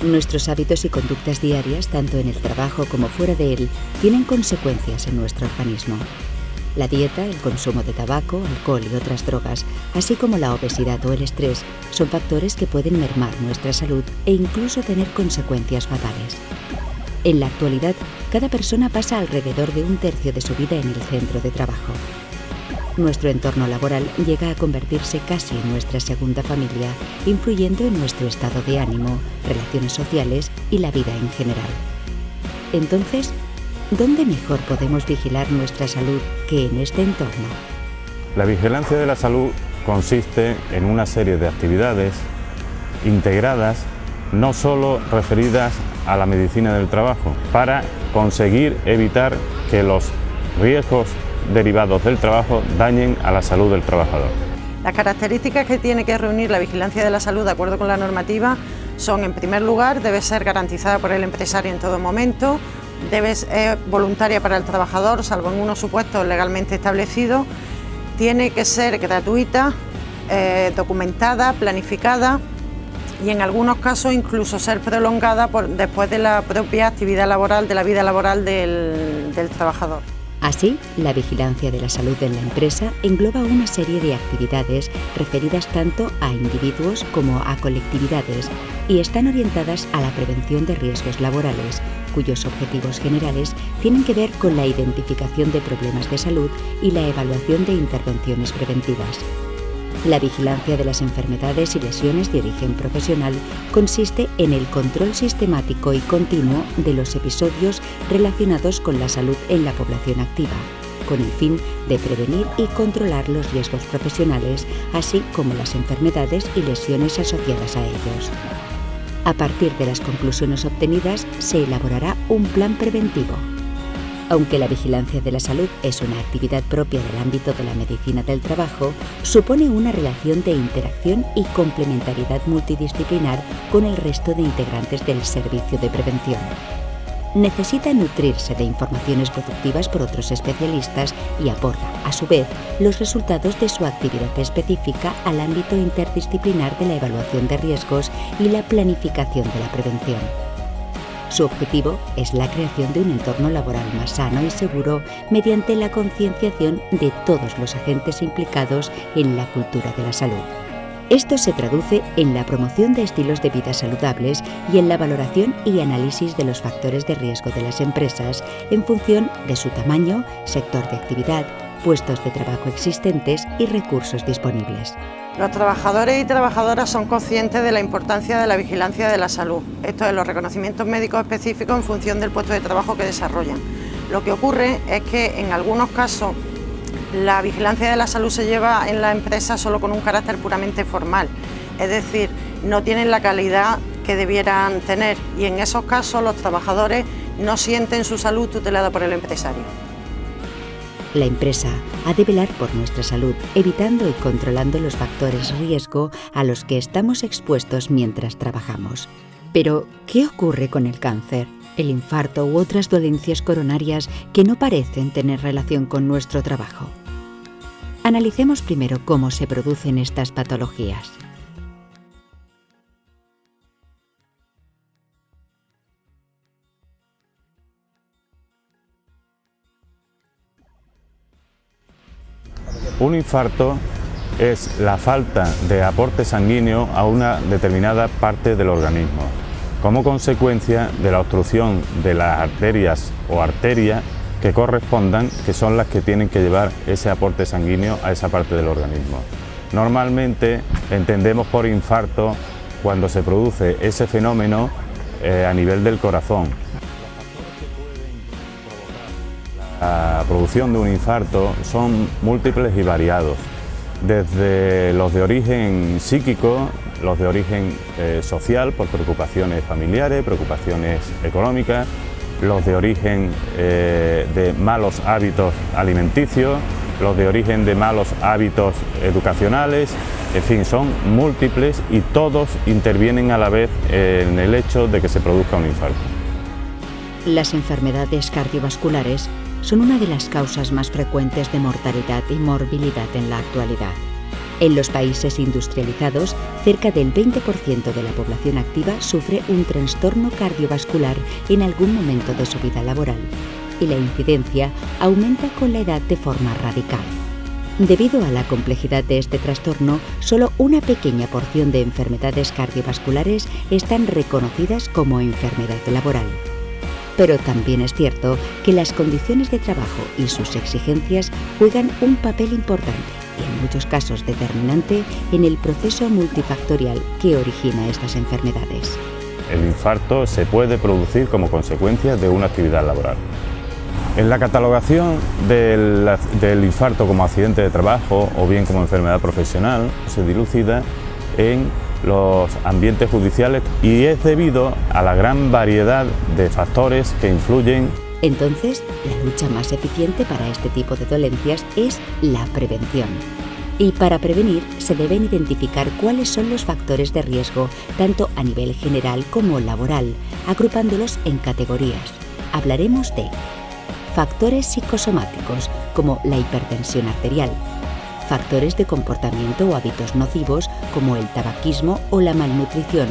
Nuestros hábitos y conductas diarias, tanto en el trabajo como fuera de él, tienen consecuencias en nuestro organismo. La dieta, el consumo de tabaco, alcohol y otras drogas, así como la obesidad o el estrés, son factores que pueden mermar nuestra salud e incluso tener consecuencias fatales. En la actualidad, cada persona pasa alrededor de un tercio de su vida en el centro de trabajo. Nuestro entorno laboral llega a convertirse casi en nuestra segunda familia, influyendo en nuestro estado de ánimo, relaciones sociales y la vida en general. Entonces, ¿dónde mejor podemos vigilar nuestra salud que en este entorno? La vigilancia de la salud consiste en una serie de actividades integradas, no solo referidas a la medicina del trabajo, para conseguir evitar que los riesgos derivados del trabajo dañen a la salud del trabajador. Las características que tiene que reunir la vigilancia de la salud de acuerdo con la normativa son, en primer lugar, debe ser garantizada por el empresario en todo momento, debe ser voluntaria para el trabajador, salvo en unos supuestos legalmente establecidos, tiene que ser gratuita, documentada, planificada y en algunos casos incluso ser prolongada después de la propia actividad laboral, de la vida laboral del trabajador. Así, la vigilancia de la salud en la empresa engloba una serie de actividades referidas tanto a individuos como a colectividades y están orientadas a la prevención de riesgos laborales, cuyos objetivos generales tienen que ver con la identificación de problemas de salud y la evaluación de intervenciones preventivas. La vigilancia de las enfermedades y lesiones de origen profesional consiste en el control sistemático y continuo de los episodios relacionados con la salud en la población activa, con el fin de prevenir y controlar los riesgos profesionales, así como las enfermedades y lesiones asociadas a ellos. A partir de las conclusiones obtenidas, se elaborará un plan preventivo. Aunque la vigilancia de la salud es una actividad propia del ámbito de la medicina del trabajo, supone una relación de interacción y complementariedad multidisciplinar con el resto de integrantes del servicio de prevención. Necesita nutrirse de informaciones productivas por otros especialistas y aporta, a su vez, los resultados de su actividad específica al ámbito interdisciplinar de la evaluación de riesgos y la planificación de la prevención. Su objetivo es la creación de un entorno laboral más sano y seguro mediante la concienciación de todos los agentes implicados en la cultura de la salud. Esto se traduce en la promoción de estilos de vida saludables y en la valoración y análisis de los factores de riesgo de las empresas en función de su tamaño, sector de actividad, puestos de trabajo existentes y recursos disponibles. Los trabajadores y trabajadoras son conscientes de la importancia de la vigilancia de la salud, esto es, los reconocimientos médicos específicos en función del puesto de trabajo que desarrollan. Lo que ocurre es que en algunos casos la vigilancia de la salud se lleva en la empresa solo con un carácter puramente formal, es decir, no tienen la calidad que debieran tener y en esos casos los trabajadores no sienten su salud tutelada por el empresario. La empresa ha de velar por nuestra salud, evitando y controlando los factores riesgo a los que estamos expuestos mientras trabajamos. Pero, ¿qué ocurre con el cáncer, el infarto u otras dolencias coronarias que no parecen tener relación con nuestro trabajo? Analicemos primero cómo se producen estas patologías. Un infarto es la falta de aporte sanguíneo a una determinada parte del organismo, como consecuencia de la obstrucción de las arterias o arterias que correspondan, que son las que tienen que llevar ese aporte sanguíneo a esa parte del organismo. Normalmente entendemos por infarto cuando se produce ese fenómeno a nivel del corazón. La producción de un infarto son múltiples y variados, desde los de origen psíquico, los de origen social, por preocupaciones familiares, preocupaciones económicas, los de origen de malos hábitos alimenticios, los de origen de malos hábitos educacionales, en fin, son múltiples y todos intervienen a la vez en el hecho de que se produzca un infarto. Las enfermedades cardiovasculares son una de las causas más frecuentes de mortalidad y morbilidad en la actualidad. En los países industrializados, cerca del 20% de la población activa sufre un trastorno cardiovascular en algún momento de su vida laboral, y la incidencia aumenta con la edad de forma radical. Debido a la complejidad de este trastorno, solo una pequeña porción de enfermedades cardiovasculares están reconocidas como enfermedad laboral. Pero también es cierto que las condiciones de trabajo y sus exigencias juegan un papel importante y en muchos casos determinante en el proceso multifactorial que origina estas enfermedades. El infarto se puede producir como consecuencia de una actividad laboral. En la catalogación del infarto como accidente de trabajo o bien como enfermedad profesional se dilucida en los ambientes judiciales y es debido a la gran variedad de factores que influyen. Entonces, la lucha más eficiente para este tipo de dolencias es la prevención. Y para prevenir se deben identificar cuáles son los factores de riesgo, tanto a nivel general como laboral, agrupándolos en categorías. Hablaremos de factores psicosomáticos, como la hipertensión arterial, factores de comportamiento o hábitos nocivos, como el tabaquismo o la malnutrición,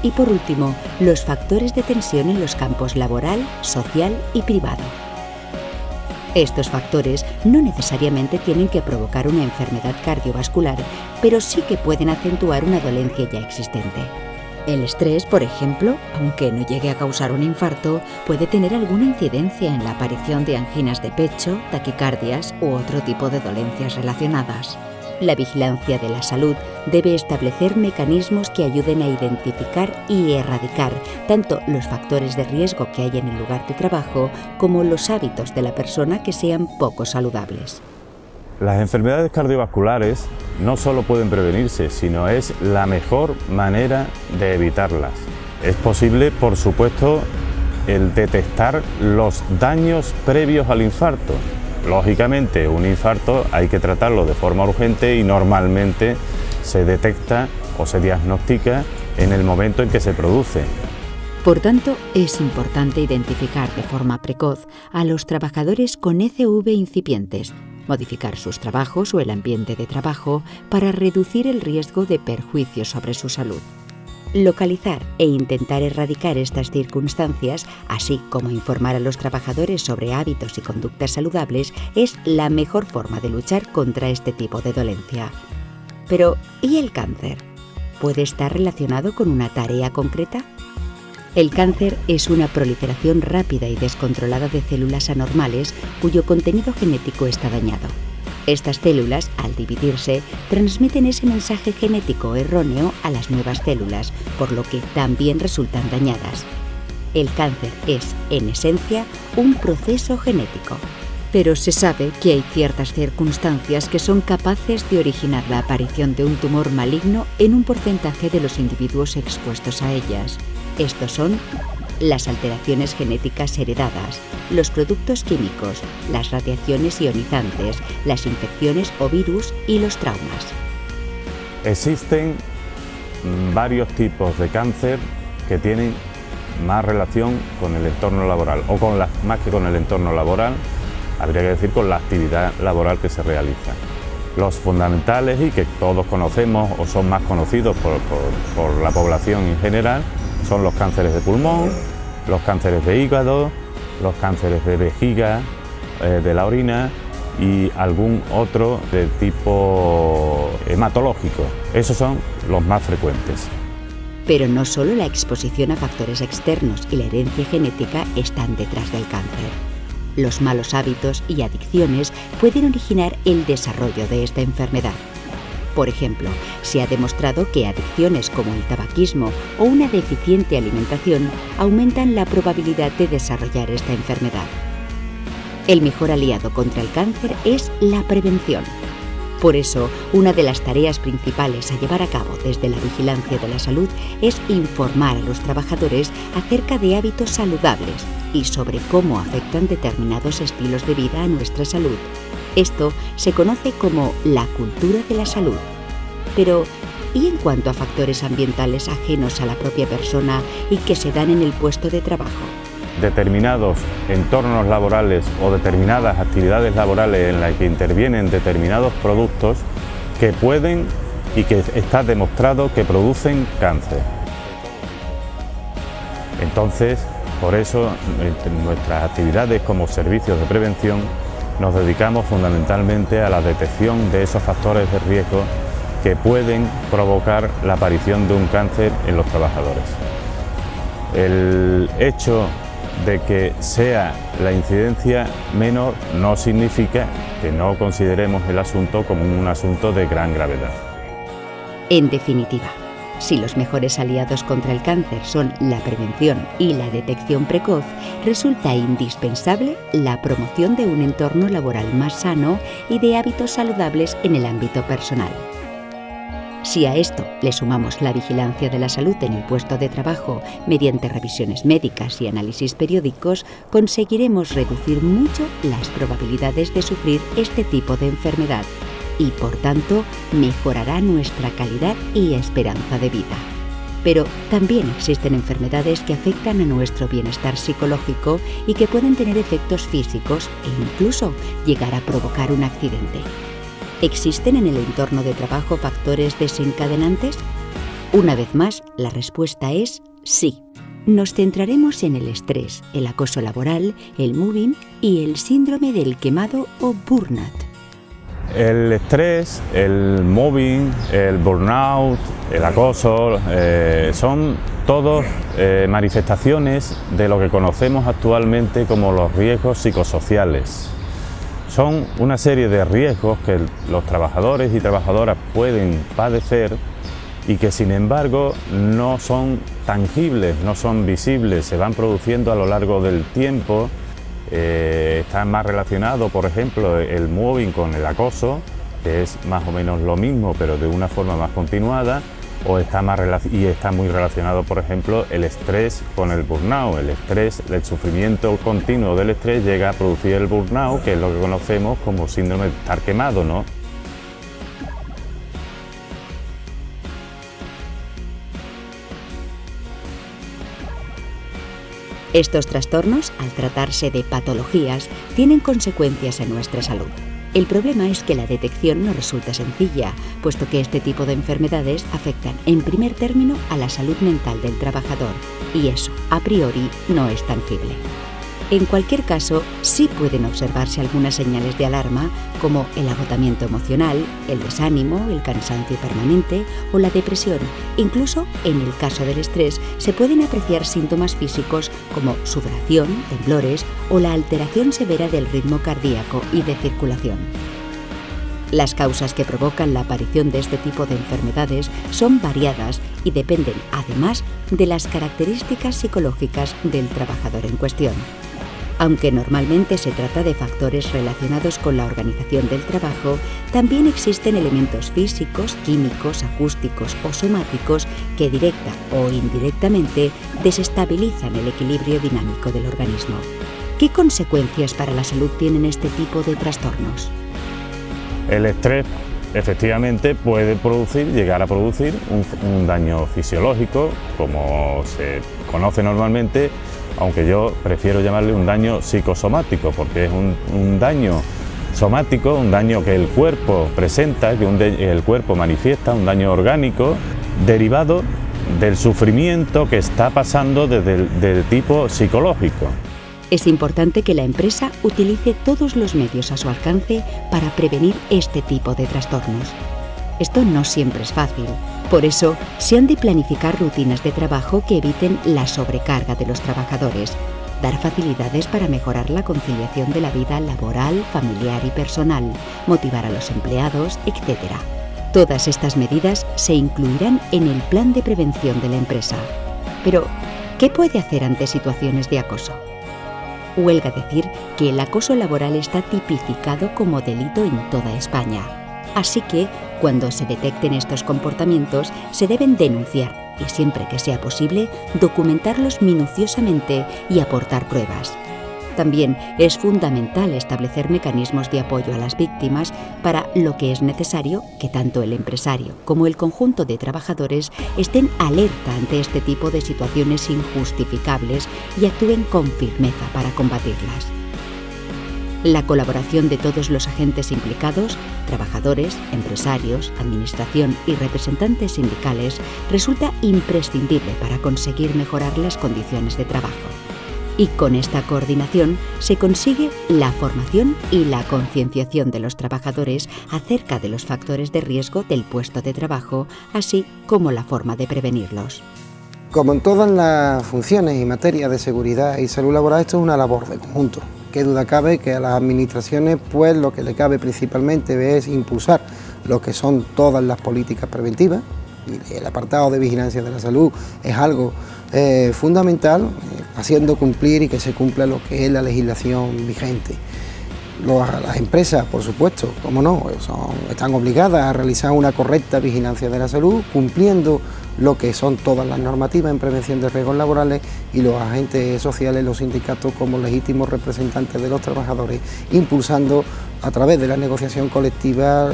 y por último, los factores de tensión en los campos laboral, social y privado. Estos factores no necesariamente tienen que provocar una enfermedad cardiovascular, pero sí que pueden acentuar una dolencia ya existente. El estrés, por ejemplo, aunque no llegue a causar un infarto, puede tener alguna incidencia en la aparición de anginas de pecho, taquicardias u otro tipo de dolencias relacionadas. La vigilancia de la salud debe establecer mecanismos que ayuden a identificar y erradicar tanto los factores de riesgo que hay en el lugar de trabajo como los hábitos de la persona que sean poco saludables. Las enfermedades cardiovasculares no solo pueden prevenirse, sino es la mejor manera de evitarlas. Es posible, por supuesto, el detectar los daños previos al infarto. Lógicamente, un infarto hay que tratarlo de forma urgente y normalmente se detecta o se diagnostica en el momento en que se produce. Por tanto, es importante identificar de forma precoz a los trabajadores con ECV incipientes, modificar sus trabajos o el ambiente de trabajo para reducir el riesgo de perjuicios sobre su salud. Localizar e intentar erradicar estas circunstancias, así como informar a los trabajadores sobre hábitos y conductas saludables, es la mejor forma de luchar contra este tipo de dolencia. Pero, ¿y el cáncer? ¿Puede estar relacionado con una tarea concreta? El cáncer es una proliferación rápida y descontrolada de células anormales cuyo contenido genético está dañado. Estas células, al dividirse, transmiten ese mensaje genético erróneo a las nuevas células, por lo que también resultan dañadas. El cáncer es, en esencia, un proceso genético. Pero se sabe que hay ciertas circunstancias que son capaces de originar la aparición de un tumor maligno en un porcentaje de los individuos expuestos a ellas. Estos son las alteraciones genéticas heredadas, los productos químicos, las radiaciones ionizantes, las infecciones o virus y los traumas. Existen varios tipos de cáncer que tienen más relación con el entorno laboral, o más que con el entorno laboral, habría que decir con la actividad laboral que se realiza. Los fundamentales y que todos conocemos o son más conocidos por la población en general son los cánceres de pulmón, los cánceres de hígado, los cánceres de vejiga, de la orina y algún otro de tipo hematológico. Esos son los más frecuentes. Pero no solo la exposición a factores externos y la herencia genética están detrás del cáncer. Los malos hábitos y adicciones pueden originar el desarrollo de esta enfermedad. Por ejemplo, se ha demostrado que adicciones como el tabaquismo o una deficiente alimentación aumentan la probabilidad de desarrollar esta enfermedad. El mejor aliado contra el cáncer es la prevención. Por eso, una de las tareas principales a llevar a cabo desde la vigilancia de la salud es informar a los trabajadores acerca de hábitos saludables y sobre cómo afectan determinados estilos de vida a nuestra salud. Esto se conoce como la cultura de la salud. Pero, ¿y en cuanto a factores ambientales ajenos a la propia persona y que se dan en el puesto de trabajo? Determinados entornos laborales o determinadas actividades laborales en las que intervienen determinados productos que pueden y que está demostrado que producen cáncer. Entonces, por eso, en nuestras actividades como servicios de prevención nos dedicamos fundamentalmente a la detección de esos factores de riesgo que pueden provocar la aparición de un cáncer en los trabajadores. El hecho de que sea la incidencia menor no significa que no consideremos el asunto como un asunto de gran gravedad. En definitiva, si los mejores aliados contra el cáncer son la prevención y la detección precoz, resulta indispensable la promoción de un entorno laboral más sano y de hábitos saludables en el ámbito personal. Si a esto le sumamos la vigilancia de la salud en el puesto de trabajo mediante revisiones médicas y análisis periódicos, conseguiremos reducir mucho las probabilidades de sufrir este tipo de enfermedad y, por tanto, mejorará nuestra calidad y esperanza de vida. Pero también existen enfermedades que afectan a nuestro bienestar psicológico y que pueden tener efectos físicos e incluso llegar a provocar un accidente. ¿Existen en el entorno de trabajo factores desencadenantes? Una vez más, la respuesta es sí. Nos centraremos en el estrés, el acoso laboral, el mobbing y el síndrome del quemado o burnout. El estrés, el mobbing, el burnout, el acoso, son todos manifestaciones de lo que conocemos actualmente como los riesgos psicosociales. Son una serie de riesgos que los trabajadores y trabajadoras pueden padecer y que, sin embargo, no son tangibles, no son visibles, se van produciendo a lo largo del tiempo. Está más relacionado, por ejemplo, el mobbing con el acoso, que es más o menos lo mismo, pero de una forma más continuada, está muy relacionado, por ejemplo, el estrés con el burnout. El estrés, el sufrimiento continuo del estrés llega a producir el burnout, que es lo que conocemos como síndrome de estar quemado, ¿no? Estos trastornos, al tratarse de patologías, tienen consecuencias en nuestra salud. El problema es que la detección no resulta sencilla, puesto que este tipo de enfermedades afectan en primer término a la salud mental del trabajador, y eso, a priori, no es tangible. En cualquier caso, sí pueden observarse algunas señales de alarma, como el agotamiento emocional, el desánimo, el cansancio permanente o la depresión. Incluso, en el caso del estrés, se pueden apreciar síntomas físicos como sudoración, temblores o la alteración severa del ritmo cardíaco y de circulación. Las causas que provocan la aparición de este tipo de enfermedades son variadas y dependen, además, de las características psicológicas del trabajador en cuestión. Aunque normalmente se trata de factores relacionados con la organización del trabajo, también existen elementos físicos, químicos, acústicos o somáticos que directa o indirectamente desestabilizan el equilibrio dinámico del organismo. ¿Qué consecuencias para la salud tienen este tipo de trastornos? El estrés efectivamente puede llegar a producir un daño fisiológico, como se conoce normalmente, aunque yo prefiero llamarle un daño psicosomático, porque es un daño somático, un daño que el cuerpo presenta, que el cuerpo manifiesta, un daño orgánico derivado del sufrimiento que está pasando del tipo psicológico. Es importante que la empresa utilice todos los medios a su alcance para prevenir este tipo de trastornos. Esto no siempre es fácil. Por eso, se han de planificar rutinas de trabajo que eviten la sobrecarga de los trabajadores, dar facilidades para mejorar la conciliación de la vida laboral, familiar y personal, motivar a los empleados, etc. Todas estas medidas se incluirán en el plan de prevención de la empresa. Pero, ¿qué puede hacer ante situaciones de acoso? Huelga decir que el acoso laboral está tipificado como delito en toda España. Así que, cuando se detecten estos comportamientos, se deben denunciar y, siempre que sea posible, documentarlos minuciosamente y aportar pruebas. También es fundamental establecer mecanismos de apoyo a las víctimas, para lo que es necesario que tanto el empresario como el conjunto de trabajadores estén alerta ante este tipo de situaciones injustificables y actúen con firmeza para combatirlas. La colaboración de todos los agentes implicados, trabajadores, empresarios, administración y representantes sindicales, resulta imprescindible para conseguir mejorar las condiciones de trabajo. Y con esta coordinación se consigue la formación y la concienciación de los trabajadores acerca de los factores de riesgo del puesto de trabajo, así como la forma de prevenirlos. Como en todas las funciones y materias de seguridad y salud laboral, esto es una labor de conjunto. Qué duda cabe que a las administraciones pues lo que le cabe principalmente es impulsar lo que son todas las políticas preventivas. Y el apartado de vigilancia de la salud es algo fundamental, haciendo cumplir y que se cumpla lo que es la legislación vigente. Las empresas, por supuesto, como no, están obligadas a realizar una correcta vigilancia de la salud, cumpliendo lo que son todas las normativas en prevención de riesgos laborales, y los agentes sociales, los sindicatos, como legítimos representantes de los trabajadores, impulsando a través de la negociación colectiva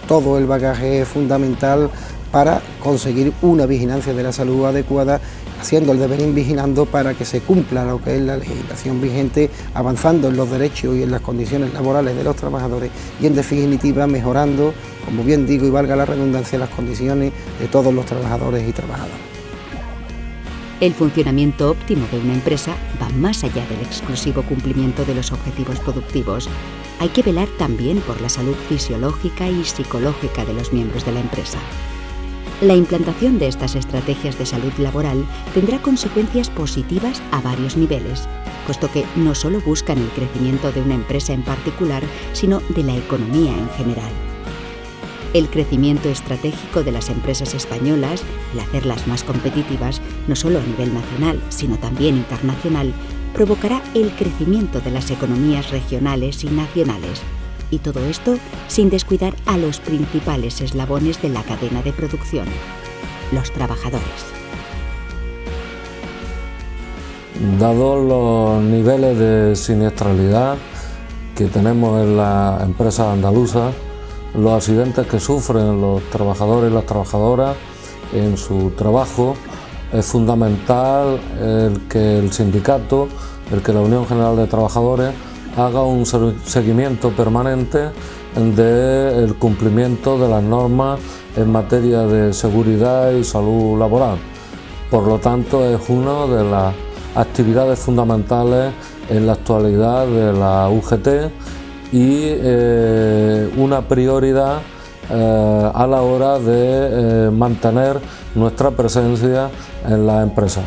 todo el bagaje fundamental para conseguir una vigilancia de la salud adecuada, haciendo el deber vigilando para que se cumpla lo que es la legislación vigente, avanzando en los derechos y en las condiciones laborales de los trabajadores y en definitiva mejorando, como bien digo y valga la redundancia, las condiciones de todos los trabajadores y trabajadoras. El funcionamiento óptimo de una empresa va más allá del exclusivo cumplimiento de los objetivos productivos. Hay que velar también por la salud fisiológica y psicológica de los miembros de la empresa. La implantación de estas estrategias de salud laboral tendrá consecuencias positivas a varios niveles, puesto que no solo buscan el crecimiento de una empresa en particular, sino de la economía en general. El crecimiento estratégico de las empresas españolas, el hacerlas más competitivas, no solo a nivel nacional, sino también internacional, provocará el crecimiento de las economías regionales y nacionales. Y todo esto sin descuidar a los principales eslabones de la cadena de producción, los trabajadores. Dados los niveles de siniestralidad que tenemos en las empresas andaluzas, los accidentes que sufren los trabajadores y las trabajadoras en su trabajo, es fundamental el que el sindicato, el que la Unión General de Trabajadores haga un seguimiento permanente del cumplimiento de las normas en materia de seguridad y salud laboral. Por lo tanto, es una de las actividades fundamentales en la actualidad de la UGT y una prioridad a la hora de mantener nuestra presencia en las empresas.